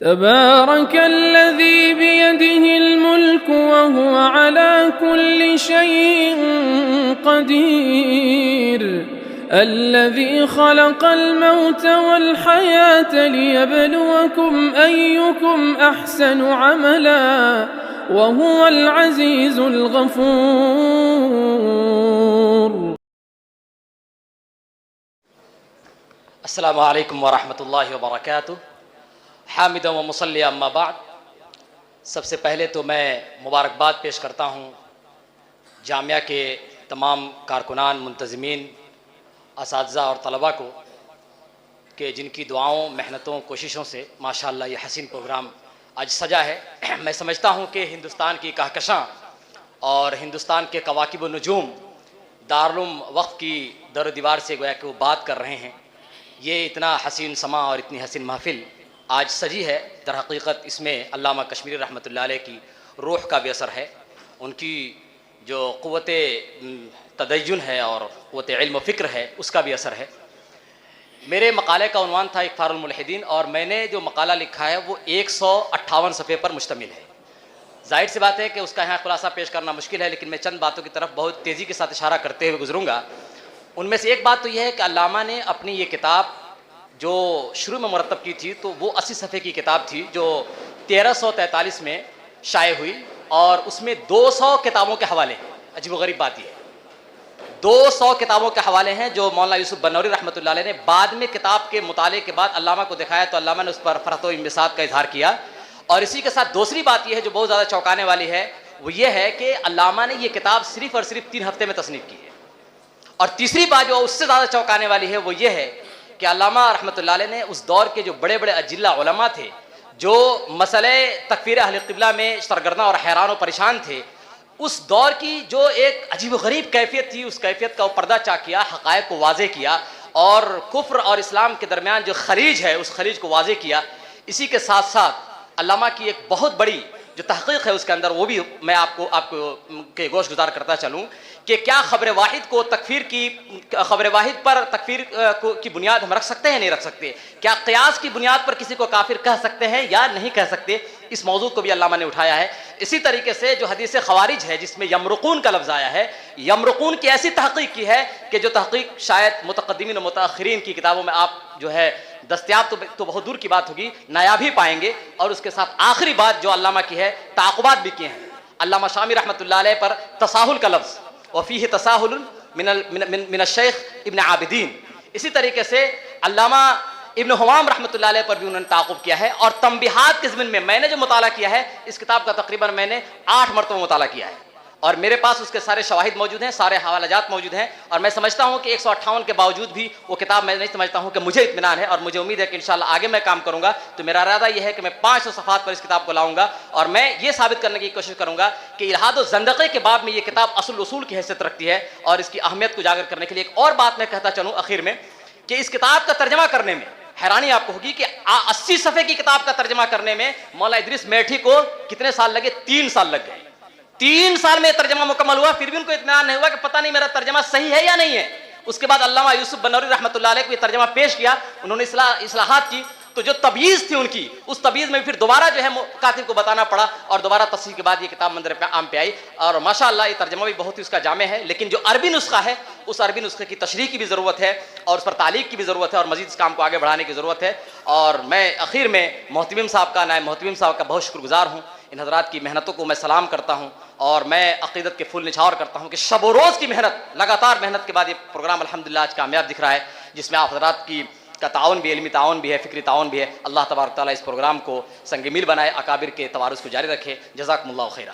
तबारकल्लज़ी बियदिहिल मुल्क व हुवा अला कुल्लि शैइन क़दीर अल्लज़ी खलक़ल मौत वल हयात लियब्लुवकुम अय्युकुम अहसनु अमला व हुवल अज़ीज़ुल गफ़ूर। अस्सलामु अलैकुम वरहमतुल्लाहि वबरकातुह। हामिदन व मुसल्लियन अम्मा बाद। सबसे पहले तो मैं मुबारकबाद पेश करता हूँ जामिया के तमाम कारकुनान, मुंतज़मीन, असातिज़ा और तलबा को कि जिनकी दुआओं, मेहनतों, कोशिशों से माशाअल्लाह ये हसीन प्रोग्राम आज सजा है। मैं समझता हूँ कि हिंदुस्तान की कहकशां और हिंदुस्तान के कवाकिब व नजूम दारुल वक्त की दर दीवार से गोया कि वो बात कर रहे हैं। ये इतना हसीन समा और इतनी हसीन महफिल आज सजी है। दर हकीकत इसमें अल्लामा कश्मीरी रहमतुल्लाह अलैह की रूह का भी असर है, उनकी जो क़ुव्वत तदय्युन है और क़ुव्वत इल्म फ़िक्र है उसका भी असर है। मेरे मकाले का उन्वान था इकफ़ारुल मुल्हिदीन और मैंने जो मकाला लिखा है वो 158 सफ़े पर मुश्तमिल है। जाहिर सी बात है कि उसका यहाँ खुलासा पेश करना मुश्किल है, लेकिन मैं चंद बातों की तरफ बहुत तेज़ी के साथ इशारा करते हुए गुजरूँगा। उनमें से एक बात तो यह है कि अल्लामा ने अपनी ये किताब जो शुरू में मुरतब की थी तो वो 80 सफ़े की किताब थी जो 1343 में शाये हुई और उसमें 200 किताबों के हवाले हैं। अजीब व गरीब बात यह है 200 किताबों के हवाले हैं जो मौलाना यूसुफ बनौरी रहमतुल्लाह अलैह ने बाद में किताब के मुताले के बाद अल्लामा को दिखाया तो अल्लामा ने उस पर फ़रहत व इंबिसात का इजहार किया। और इसी के साथ दूसरी बात यह है जो बहुत ज़्यादा चौंकाने वाली है, वो ये है कि अल्लामा ने यह किताब सिर्फ़ और सिर्फ 3 हफ्ते में तसनीफ़ की है। और तीसरी बात जो उससे ज़्यादा चौंकाने वाली है वो ये है कि अल्लामा रहमतुल्लाह अलैह ने उस दौर के जो बड़े बड़े अजिल्ला उलमा थे जो मसले तकफ़ीर अहले क़िबला में सरगर्दा और हैरान और परेशान थे, उस दौर की जो एक अजीब गरीब कैफियत थी उस कैफियत का वो पर्दा चाक किया, हक़ाइक़ को वाज़े किया और कुफ्र और इस्लाम के दरमियान जो खलीज है उस खलीज को वाज़े किया। इसी के साथ साथ अल्लामा की एक बहुत बड़ी जो तहक़ीक़ है उसके अंदर वो भी मैं आपको के गोश गुजार करता चलूँ कि क्या ख़बर वाहिद को तकफ़ीर की ख़बर वाहिद पर तकफ़ीर की बुनियाद हम रख सकते हैं, नहीं रख सकते? क्या क़ियास की बुनियाद पर किसी को काफिर कह सकते हैं या नहीं कह सकते? इस मौजू को भी अल्लामा ने उठाया है। इसी तरीके से जो हदीस खवारिज है जिसमें यमरुकून का लफ्ज़ आया है, यमरुकून की ऐसी तहक़ीक़ की है कि जो तहक़ीक़ शायद मुतक़द्दिमीन और मुतअख़िरीन की किताबों में आप जो है दस्तयाब तो बहुत दूर की बात होगी, नायाब ही पाएंगे। और उसके साथ आखिरी बात जो अल्लामा की है, ताक़ुबात भी किए हैं। अल्लामा शामी रहमतुल्लाह अलैह पर तसाहुल का लफ्ज़ वफ़ीह तसाहुल मिन शेख इब्न आबिदीन। इसी तरीके से अल्लामा इब्न हुमाम रहमतुल्लाह अलैह पर भी उन्होंने ताक़ुब किया है। और तंबीहात के ज़िम्न में मैंने जो मुताला किया है इस किताब का तकरीबन मैंने 8 मरतबा मुताला किया है और मेरे पास उसके सारे शवाहिद मौजूद हैं, सारे हवालाजात मौजूद हैं। और मैं समझता हूँ कि 158 के बावजूद भी वो किताब मैं नहीं समझता हूँ कि मुझे इत्मीनान है और मुझे उम्मीद है कि इंशाअल्लाह आगे मैं काम करूँगा। तो मेरा इरादा यह है कि मैं 500 सफ़हात पर इस किताब को लाऊंगा और मैं ये साबित करने की कोशिश करूँगा कि इल्हाद व ज़ंदक़े के बाब में ये किताब उसूल की हैसियत रखती है। और इसकी अहमियत को उजागर करने के लिए एक और बात मैं कहता चलूँ आखिर में कि इस किताब का तर्जमा करने में हैरानी आपको होगी कि 80 सफ़े की किताब का तर्जमा करने में मौला इदरीस मेठी को कितने साल लगे? 3 साल लग गए। 3 साल में तर्जमा मुकम्मल हुआ, फिर भी उनको इत्मीनान नहीं हुआ कि पता नहीं मेरा तर्जमा सही है या नहीं है। उसके बाद अल्लामा यूसुफ बनौरी रहमतुल्लाह अलैह को ये तर्जमा पेश किया, उन्होंने इस्लाहात की, तो जो तबीज़ थी उनकी उस तबीज़ में फिर दोबारा जो है कातिब को बताना पड़ा और दोबारा तस्हीह के बाद ये किताब मंजर पे आम पे आई। और माशाअल्लाह ये तर्जमा भी बहुत ही उसका जामे है, लेकिन जो अरबी नुस्खा है उस अरबी नुस्खे की तशरीह की भी ज़रूरत है और उस पर तालीक की भी ज़रूरत है और मज़ीद इस काम को आगे बढ़ाने की ज़रूरत है। और मैं आखिर में मोहतमिम साहब का, नायब मोहतमिम साहब का बहुत शुक्रगुजार हूँ। इन हज़रात की मेहनतों को मैं सलाम करता हूँ और मैं अक़ीदत के फूल निछावर करता हूँ कि शब व रोज़ की मेहनत, लगातार मेहनत के बाद ये प्रोग्राम अल्हम्दुलिल्लाह आज कामयाब दिख रहा है, जिसमें आप हज़रात की का ताउन भी, इल्मी ताउन भी है, फ़िक्री ताउन भी है। अल्लाह तबारक तआला इस प्रोग्राम को संग मील बनाए, अकाबिर के तवारुस को जारी रखे। जज़ाकुमुल्लाहु खैरा।